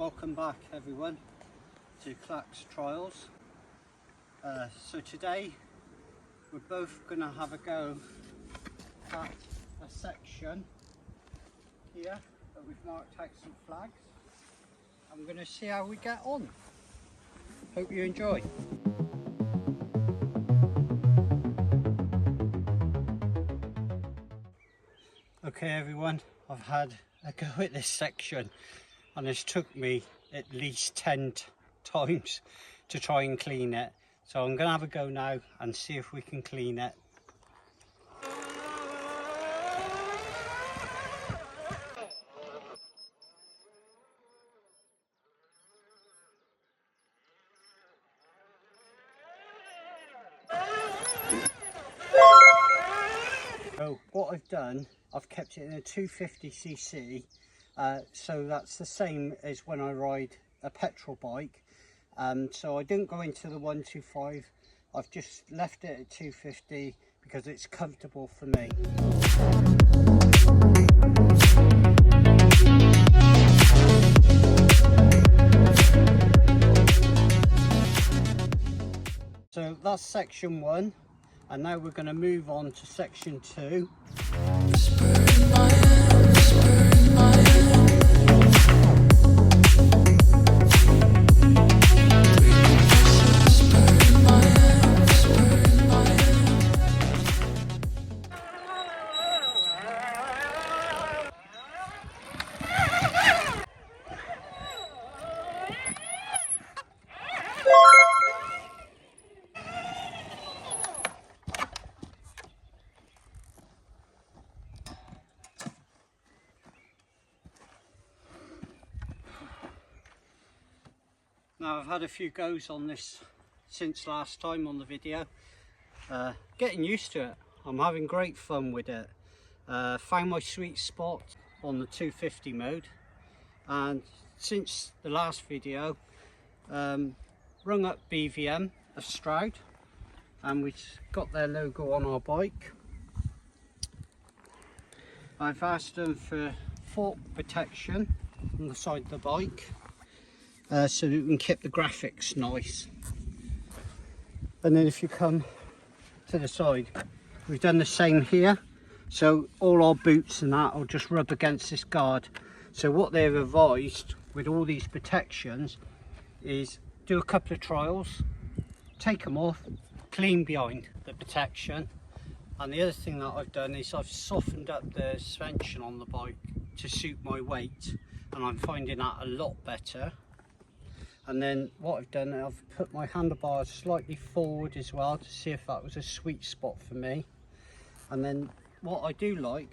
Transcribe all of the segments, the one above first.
Welcome back everyone to Clacks Trials. So today we're both going to have a go at a section here that we've marked out some flags. I'm going to see how we get on. Hope you enjoy. Okay everyone, I've had a go at this section and it's took me at least 10 times to try and clean it. So I'm going to have a go now and see if we can clean it. So what I've done, I've kept it in a 250cc, so that's the same as when I ride a petrol bike. So I didn't go into the 125, I've just left it at 250 because it's comfortable for me. So that's section 1. And now we're going to move on to section 2. Now I've had a few goes on this since last time on the video, getting used to it. I'm having great fun with it. Found my sweet spot on the 250 mode, and since the last video rung up BVM of Stroud and we've got their logo on our bike. I've asked them for fork protection on the side of the bike, so that we can keep the graphics nice. And then if you come to the side, we've done the same here, so all our boots and that will just rub against this guard. So what they've advised with all these protections is do a couple of trials, take them off, clean behind the protection. And the other thing that I've done is I've softened up the suspension on the bike to suit my weight, and I'm finding that a lot better. And then what I've done, I've put my handlebars slightly forward as well to see if that was a sweet spot for me. And then what I do like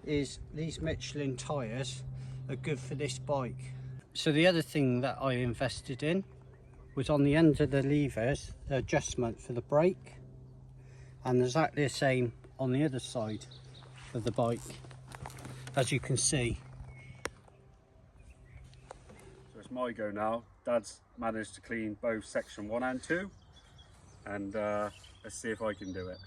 is these Michelin tyres are good for this bike. So the other thing that I invested in was on the end of the levers, the adjustment for the brake, and exactly the same on the other side of the bike, as you can see. So it's my go now. Dad's managed to clean both section 1 and 2, and let's see if I can do it.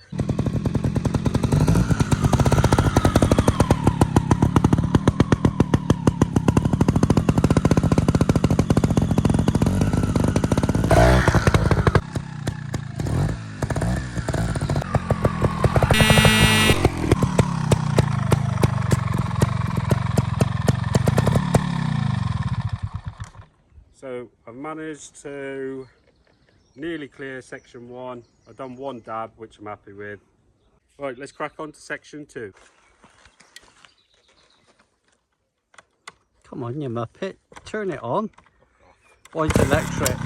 So I've managed to nearly clear section 1. I've done one dab, which I'm happy with. Right, let's crack on to section 2. Come on, you muppet, turn it on. Why is it electric?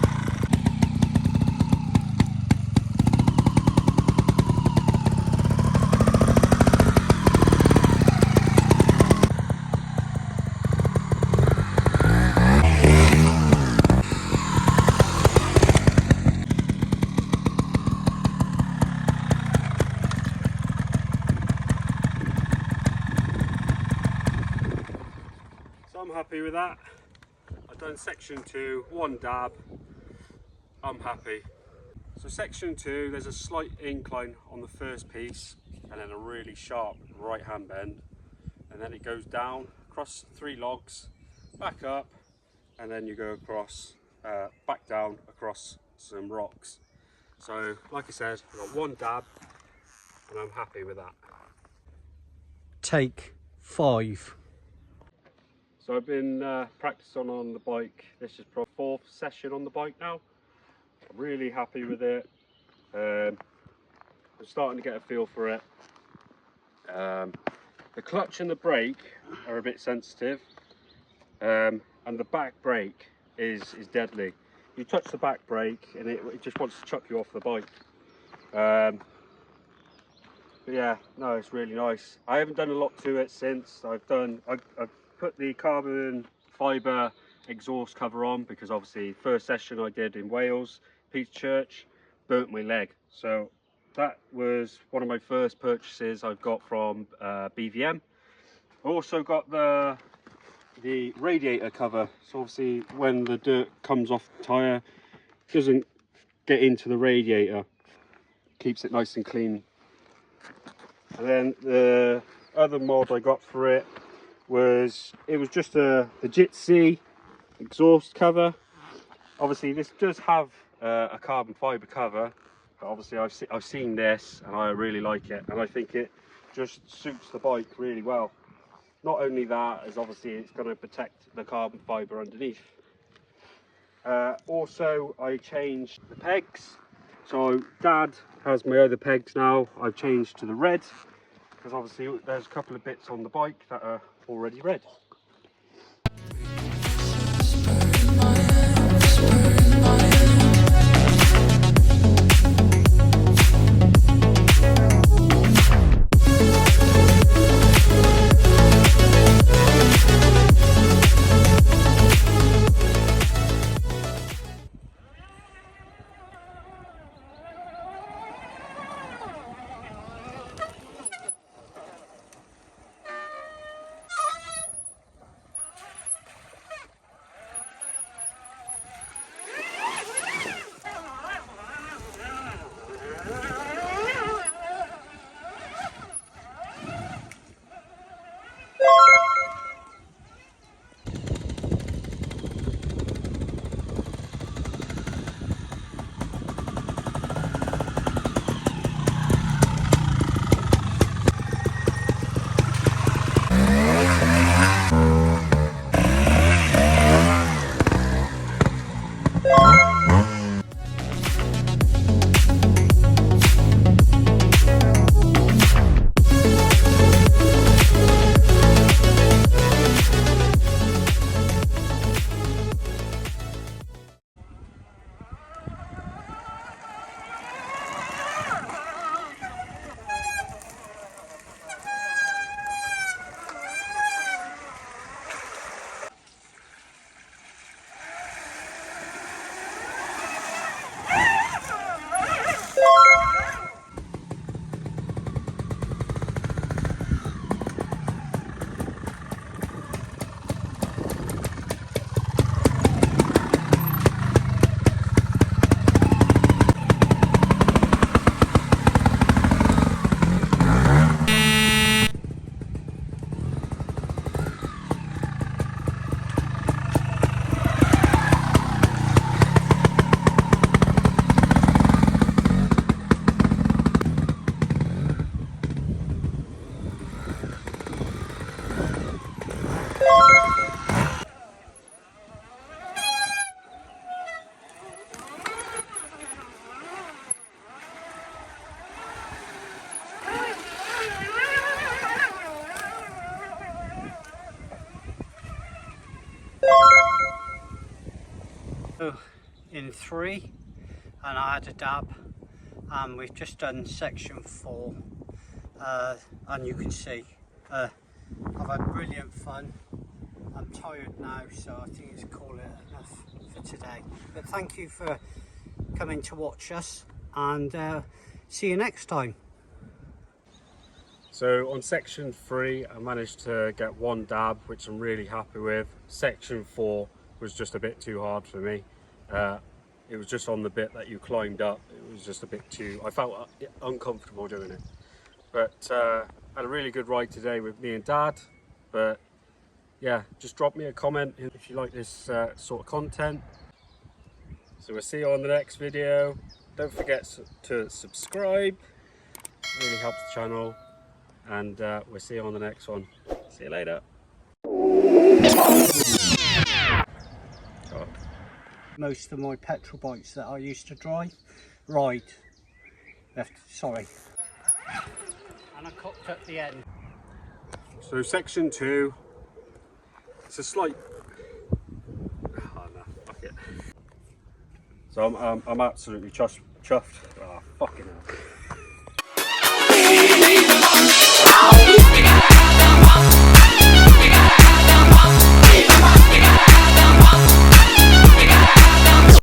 So I'm happy with that. I've done section 2, one dab. I'm happy. So section 2, there's a slight incline on the first piece and then a really sharp right hand bend, and then it goes down across 3 logs, back up, and then you go across, back down across some rocks. So like I said, I've got one dab and I'm happy with that. Take 5. So I've been practicing on the bike. This is probably 4th session on the bike now. I'm really happy with it. I'm starting to get a feel for it. The clutch and the brake are a bit sensitive, and the back brake is deadly. You touch the back brake and it just wants to chuck you off the bike. But yeah, no, it's really nice. I haven't done a lot to it since. I've put the carbon fibre exhaust cover on because obviously first session I did in Wales, Pete's Church, burnt my leg. So that was one of my first purchases I've got from BVM. I also got the radiator cover, so obviously when the dirt comes off the tyre, it doesn't get into the radiator, keeps it nice and clean. And then the other mod I got for it was just the jiglr exhaust cover. Obviously this does have a carbon fibre cover, but obviously I've seen this and I really like it, and I think it just suits the bike really well. Not only that, as obviously it's going to protect the carbon fibre underneath. Also I changed the pegs, so Dad has my other pegs now. I've changed to the red because obviously there's a couple of bits on the bike that are already red. In 3, and I had a dab, and we've just done section 4, and you can see I've had brilliant fun. I'm tired now, so I think it's call it enough for today, but thank you for coming to watch us, and see you next time. So on section 3 I managed to get one dab, which I'm really happy with. Section 4 was just a bit too hard for me. It was just on the bit that you climbed up, it was just a bit too, I felt uncomfortable doing it. But had a really good ride today with me and Dad, but yeah, just drop me a comment if you like this sort of content. So we'll see you on the next video. Don't forget to subscribe, it really helps the channel, and we'll see you on the next one. See you later. God. Most of my petrol bikes that I used to ride, sorry, and I cocked up the end. So section 2, it's a slight, oh no, fuck it. So I'm absolutely chuffed. Oh, fucking hell.